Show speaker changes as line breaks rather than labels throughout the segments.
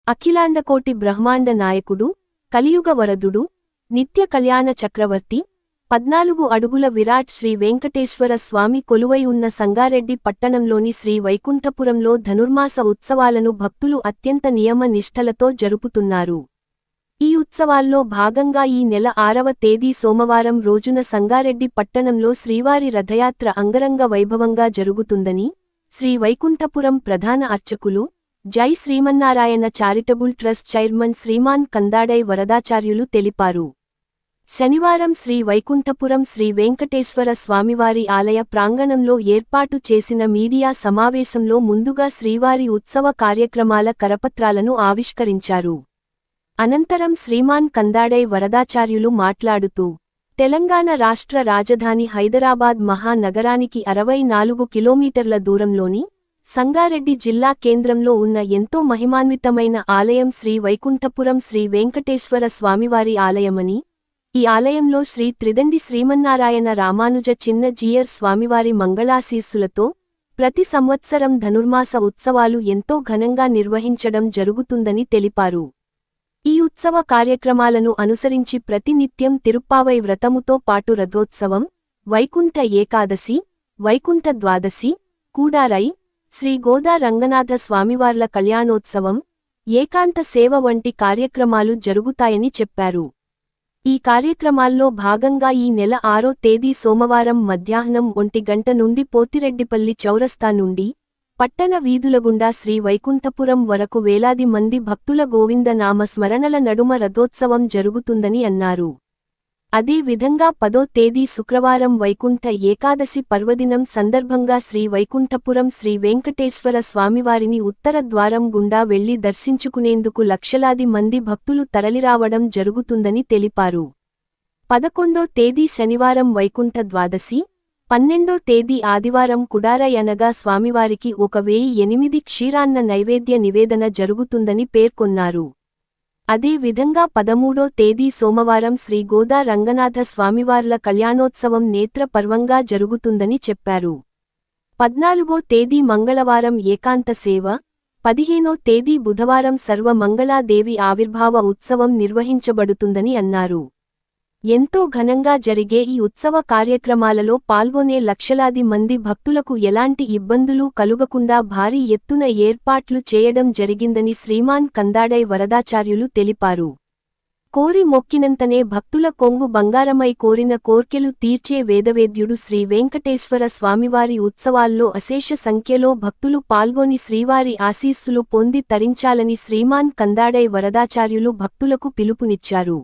అఖిలాండకోటి బ్రహ్మాండ నాయకుడు, కలియుగ వరదుడు, నిత్య కళ్యాణ చక్రవర్తి, 14 అడుగుల విరాట్ శ్రీ వెంకటేశ్వర స్వామి కొలువై ఉన్న సంగారెడ్డి పట్టణంలోని శ్రీ వైకుంఠపురంలో ధనుర్మాస ఉత్సవాలను భక్తులు అత్యంత నియమ నిష్ఠలతో జరుపుతున్నారు. ఈ ఉత్సవాల్లో భాగంగా ఈ నెల 6వ తేదీ సోమవారం రోజున సంగారెడ్డి పట్టణంలో శ్రీవారి రథయాత్ర అంగరంగ వైభవంగా జరుగుతుందని శ్రీ వైకుంఠపురం ప్రధాన అర్చకులు, Jai Srimannarayana charitable trust chairman Sriman Kandadai Varadacharyulu తెలిపారు. శనివారం శ్రీ వైకుంఠపురం శ్రీ వెంకటేశ్వర స్వామివారి ఆలయ ప్రాంగణంలో ఏర్పాటు చేసిన మీడియా సమావేశంలో ముందుగా శ్రీవారి ఉత్సవ కార్యక్రమాల కరపత్రాలను ఆవిష్కరించారు. అనంతరం శ్రీమాన్ కందాడై వరదాచార్యులు మాట్లాడుతూ, తెలంగాణ రాష్ట్ర రాజధాని హైదరాబాద్ మహానగరానికి 64 కిలోమీటర్ల దూరంలోని సంగారెడ్డి జిల్లా కేంద్రంలో ఉన్న ఎంతో మహిమాన్వితమైన ఆలయం శ్రీ వైకుంఠపురం శ్రీ వెంకటేశ్వర స్వామివారి ఆలయమని, ఈ ఆలయంలో శ్రీ త్రిదండి శ్రీమన్నారాయణ రామానుజ చిన్న జీయర్ స్వామివారి మంగళాశీస్సులతో ప్రతి సంవత్సరం ధనుర్మాస ఉత్సవాలు ఎంతో ఘనంగా నిర్వహించడం జరుగుతుందని తెలిపారు. ఈ ఉత్సవ కార్యక్రమాలను అనుసరించి ప్రతినిత్యం తిరుప్పావై వ్రతముతో పాటు రథోత్సవం, వైకుంఠ ఏకాదశి, వైకుంఠ ద్వాదశి, కూడారై, శ్రీ గోదా రంగనాథ స్వామివార్ల కళ్యాణోత్సవం, ఏకాంత సేవ వంటి కార్యక్రమాలు జరుగుతాయని చెప్పారు. ఈ కార్యక్రమాల్లో భాగంగా ఈ నెల 6వ తేదీ సోమవారం మధ్యాహ్నం 1 గంట నుండి పోతిరెడ్డిపల్లి చౌరస్తా నుండి పట్టణ వీధులగుండా శ్రీ వైకుంఠపురం వరకు వేలాది మంది భక్తుల గోవింద నామ స్మరణల నడుమ రథోత్సవం జరుగుతుందని అన్నారు. అదే విధంగా 10వ తేదీ శుక్రవారం వైకుంఠ ఏకాదశి పర్వదినం సందర్భంగా శ్రీ వైకుంఠపురం శ్రీ వెంకటేశ్వర స్వామివారిని ఉత్తర ద్వారం గుండా వెళ్లి దర్శించుకునేందుకు లక్షలాది మంది భక్తులు తరలిరావడం జరుగుతుందని తెలిపారు. 11వ తేదీ శనివారం వైకుంఠ ద్వాదశి, 12వ తేదీ ఆదివారం కుడారై అనగా స్వామివారికి 1008 క్షీరాన్న నైవేద్య నివేదన జరుగుతుందని పేర్కొన్నారు. అదే విధంగా 13వ తేదీ సోమవారం శ్రీ గోదా రంగనాథ స్వామివార్ల కళ్యాణోత్సవం నేత్ర పర్వంగా జరుగుతుందని చెప్పారు. 14వ తేదీ మంగళవారం ఏకాంత సేవ, 15వ తేదీ బుధవారం సర్వ మంగళాదేవి ఆవిర్భావ ఉత్సవం నిర్వహించబడుతుందని అన్నారు. ఎంతో ఘనంగా జరిగే ఈ ఉత్సవ కార్యక్రమాలలో పాల్గొనే లక్షలాది మంది భక్తులకు ఎలాంటి ఇబ్బందులు కలుగకుండా భారీ ఎత్తున ఏర్పాట్లు చేయడం జరిగిందని శ్రీమాన్ కందాడై వరదాచార్యులు తెలిపారు. కోరి మొక్కినంతనే భక్తుల కొంగు బంగారమై కోరిన కోర్కెలు తీర్చే వేదవేద్యుడు శ్రీ వెంకటేశ్వర స్వామివారి ఉత్సవాల్లో అశేష సంఖ్యలో భక్తులు పాల్గొని శ్రీవారి ఆశీస్సులు పొంది తరించాలని శ్రీమాన్ కందాడై వరదాచార్యులు భక్తులకు పిలుపునిచ్చారు.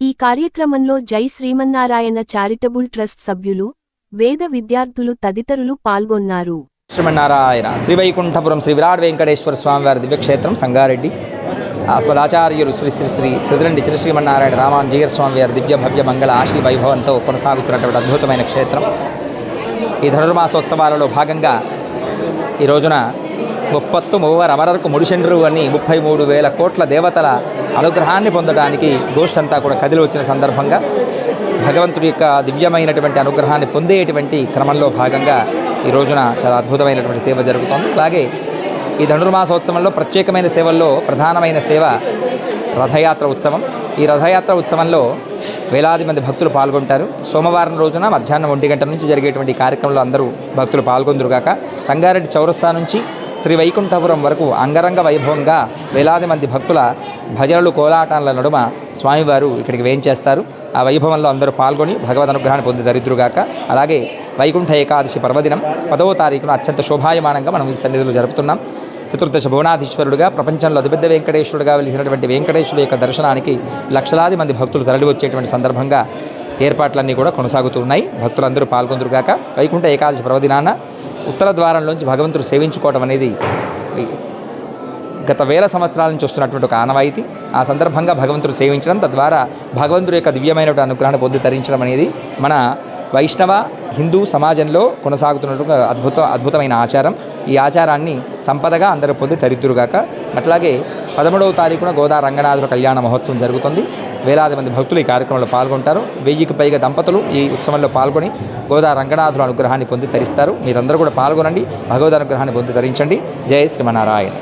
ఈ కార్యక్రమంలో జై శ్రీమన్నారాయణ చారిటబుల్ ట్రస్ట్ సభ్యులు, వేద విద్యార్థులు తదితరులు పాల్గొన్నారు.
శ్రీమన్నారాయణ శ్రీ వైకుంఠపురం శ్రీ విరాట్ వెంకటేశ్వర స్వామివారి దివ్యక్షేత్రం సంగారెడ్డి ఆస్పదాచార్యులు శ్రీ శ్రీ శ్రీ త్రిదండి చిన్న శ్రీమన్నారాయణ రామానుజీయర్ స్వామివారి దివ్య భవ్య మంగళ ఆశీ వైభవంతో కొనసాగుతున్నటువంటి అద్భుతమైన క్షేత్రం. ఈ ధనుర్మాసోత్సవాలలో భాగంగా ఈ రోజున 33 అమరర్కు ముడిచెండ్రు అని 33,000 కోట్ల దేవతల అనుగ్రహాన్ని పొందడానికి గోష్ఠంతా కూడా కదిలి వచ్చిన సందర్భంగా భగవంతుడి యొక్క దివ్యమైనటువంటి అనుగ్రహాన్ని పొందేటువంటి క్రమంలో భాగంగా ఈ రోజున చాలా అద్భుతమైనటువంటి సేవ జరుగుతోంది. అలాగే ఈ ధనుర్మాసోత్సవంలో ప్రత్యేకమైన సేవల్లో ప్రధానమైన సేవ రథయాత్ర ఉత్సవం. ఈ రథయాత్ర ఉత్సవంలో వేలాది మంది భక్తులు పాల్గొంటారు. సోమవారం రోజున మధ్యాహ్నం 1 గంట నుంచి జరిగేటువంటి కార్యక్రమంలో అందరూ భక్తులు పాల్గొందురుగాక. సంగారెడ్డి చౌరస్తా నుంచి శ్రీ వైకుంఠపురం వరకు అంగరంగ వైభవంగా వేలాది మంది భక్తుల భజనలు కోలాటాల నడుమ స్వామివారు ఇక్కడికి వేయించేస్తారు. ఆ వైభవంలో అందరూ పాల్గొని భగవద్ అనుగ్రహాన్ని పొంది దరిద్రుగాక. అలాగే వైకుంఠ ఏకాదశి పర్వదినం 10వ తారీఖున అత్యంత శోభాయమానంగా మనం ఈ సన్నిధిలో జరుపుతున్నాం. చతుర్దశ భువనాధీశ్వరుడుగా ప్రపంచంలో అతిపెద్ద వెంకటేశ్వరుడుగా వెలిసినటువంటి వెంకటేశ్వరుడు యొక్క దర్శనానికి లక్షలాది మంది భక్తులు తరలి వచ్చేటువంటి సందర్భంగా ఏర్పాట్లన్నీ కూడా కొనసాగుతున్నాయి. భక్తులందరూ పాల్గొందురుగాక. వైకుంఠ ఏకాదశి పర్వదినాన ఉత్తర ద్వారంలోంచి భగవంతుడు సేవించుకోవడం అనేది గత వేల సంవత్సరాల నుంచి వస్తున్నటువంటి ఒక ఆనవాయితీ. ఆ సందర్భంగా భగవంతుడు సేవించడం, తద్వారా భగవంతుడి యొక్క దివ్యమైనటువంటి అనుగ్రహాన్ని పొంది తరించడం అనేది మన వైష్ణవ హిందూ సమాజంలో కొనసాగుతున్నటువంటి అద్భుతమైన ఆచారం. ఈ ఆచారాన్ని సంపదగా అందరూ పొంది తరిద్దురుగాక. అట్లాగే 13వ తారీఖున గోదా రంగనాథుల కళ్యాణ మహోత్సవం జరుగుతుంది. వేలాది మంది భక్తులు ఈ కార్యక్రమంలో పాల్గొంటారు. 1000కి పైగా దంపతులు ఈ ఉత్సవంలో పాల్గొని గోదా రంగనాథుల అనుగ్రహాన్ని పొంది తరిస్తారు. మీరందరూ కూడా పాల్గొనండి, భగవద్ అనుగ్రహాన్ని పొంది తరించండి. జై శ్రీమన్నారాయణ.